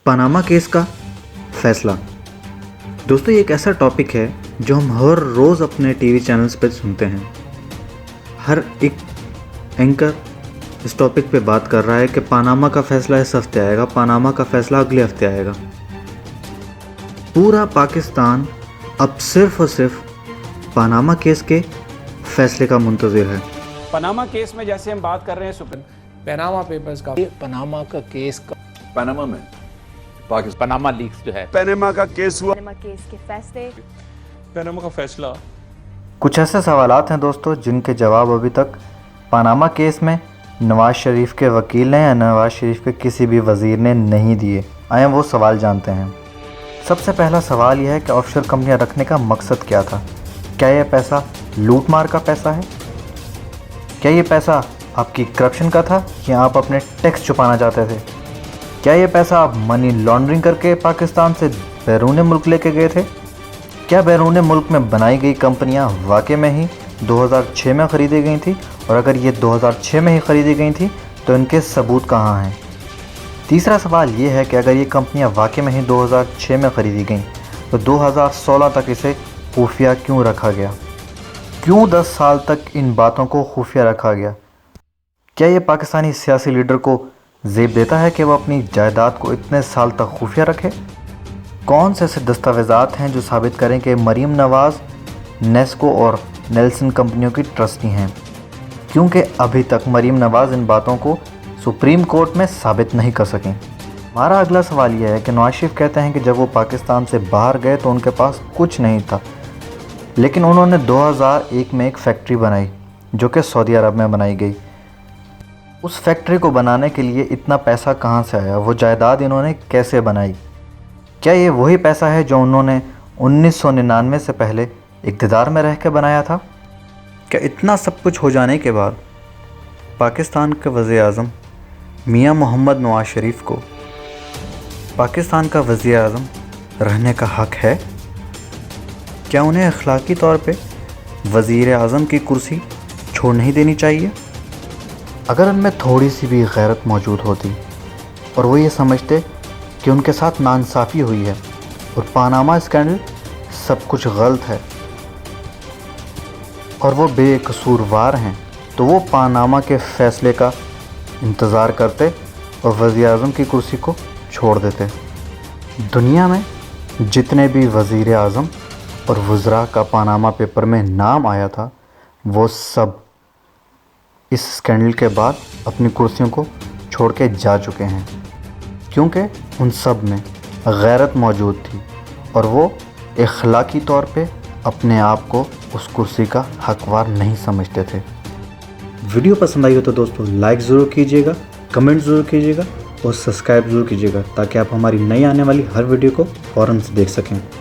Panama case کا فیصلہ۔ دوستو یہ ایک ایسا ٹاپک ہے جو ہم ہر روز اپنے ٹی وی چینلز پہ سنتے ہیں۔ ہر ایک اینکر اس ٹاپک پہ بات کر رہا ہے کہ پاناما کا فیصلہ اس ہفتے آئے گا، پاناما کا فیصلہ اگلے ہفتے آئے گا۔ پورا پاکستان اب صرف اور صرف پاناما کیس کے فیصلے کا منتظر ہے۔ پاناما کیس میں جیسے ہم بات کر رہے ہیں پاناما پیپرز کا، پاناما کا کیس کا، پاناما میں پاناما لیکس جو ہے، پاناما کا کیس ہوا، پاناما کیس کے فیصلے، پاناما کا فیصلہ۔ کچھ ایسے سوالات ہیں دوستو جن کے جواب ابھی تک پاناما کیس میں نواز شریف کے وکیل نے یا نواز شریف کے کسی بھی وزیر نے نہیں دیے۔ آئیں وہ سوال جانتے ہیں۔ سب سے پہلا سوال یہ ہے کہ آف شور کمپنیاں رکھنے کا مقصد کیا تھا؟ کیا یہ پیسہ لوٹ مار کا پیسہ ہے؟ کیا یہ پیسہ آپ کی کرپشن کا تھا یا آپ اپنے ٹیکس چھپانا چاہتے تھے؟ کیا یہ پیسہ آپ منی لانڈرنگ کر کے پاکستان سے بیرون ملک لے کے گئے تھے؟ کیا بیرون ملک میں بنائی گئی کمپنیاں واقع میں ہی 2006 میں خریدی گئی تھیں؟ اور اگر یہ 2006 میں ہی خریدی گئی تھیں تو ان کے ثبوت کہاں ہیں؟ تیسرا سوال یہ ہے کہ اگر یہ کمپنیاں واقع میں ہی 2006 میں خریدی گئیں تو 2016 تک اسے خفیہ کیوں رکھا گیا؟ کیوں 10 سال تک ان باتوں کو خفیہ رکھا گیا؟ کیا یہ پاکستانی سیاسی لیڈر کو زیب دیتا ہے کہ وہ اپنی جائیداد کو اتنے سال تک خفیہ رکھے؟ کون سے ایسے دستاویزات ہیں جو ثابت کریں کہ مریم نواز نیسکو اور نیلسن کمپنیوں کی ٹرسٹی ہیں؟ کیونکہ ابھی تک مریم نواز ان باتوں کو سپریم کورٹ میں ثابت نہیں کر سکیں۔ ہمارا اگلا سوال یہ ہے کہ نواز شریف کہتے ہیں کہ جب وہ پاکستان سے باہر گئے تو ان کے پاس کچھ نہیں تھا، لیکن انہوں نے 2001 میں ایک فیکٹری بنائی جو کہ سعودی عرب میں بنائی گئی۔ اس فیکٹری کو بنانے کے لیے اتنا پیسہ کہاں سے آیا؟ وہ جائیداد انہوں نے کیسے بنائی؟ کیا یہ وہی پیسہ ہے جو انہوں نے 1999 سے پہلے اقتدار میں رہ کے بنایا تھا؟ کیا اتنا سب کچھ ہو جانے کے بعد پاکستان کے وزیر اعظم میاں محمد نواز شریف کو پاکستان کا وزیر اعظم رہنے کا حق ہے؟ کیا انہیں اخلاقی طور پہ وزیر اعظم کی کرسی چھوڑ نہیں دینی چاہیے؟ اگر ان میں تھوڑی سی بھی غیرت موجود ہوتی اور وہ یہ سمجھتے کہ ان کے ساتھ ناانصافی ہوئی ہے اور پاناما اسکینڈل سب کچھ غلط ہے اور وہ بے قصوروار ہیں، تو وہ پاناما کے فیصلے کا انتظار کرتے اور وزیر اعظم کی کرسی کو چھوڑ دیتے۔ دنیا میں جتنے بھی وزیر اعظم اور وزراء کا پاناما پیپر میں نام آیا تھا وہ سب اس اسکینڈل کے بعد اپنی کرسیوں کو چھوڑ کے جا چکے ہیں، کیونکہ ان سب میں غیرت موجود تھی اور وہ اخلاقی طور پہ اپنے آپ کو اس کرسی کا حقدار نہیں سمجھتے تھے۔ ویڈیو پسند آئی ہو تو دوستو لائک ضرور کیجیے گا، کمنٹ ضرور کیجیے گا اور سبسکرائب ضرور کیجیے گا تاکہ آپ ہماری نئی آنے والی ہر ویڈیو کو فوراً سے دیکھ سکیں۔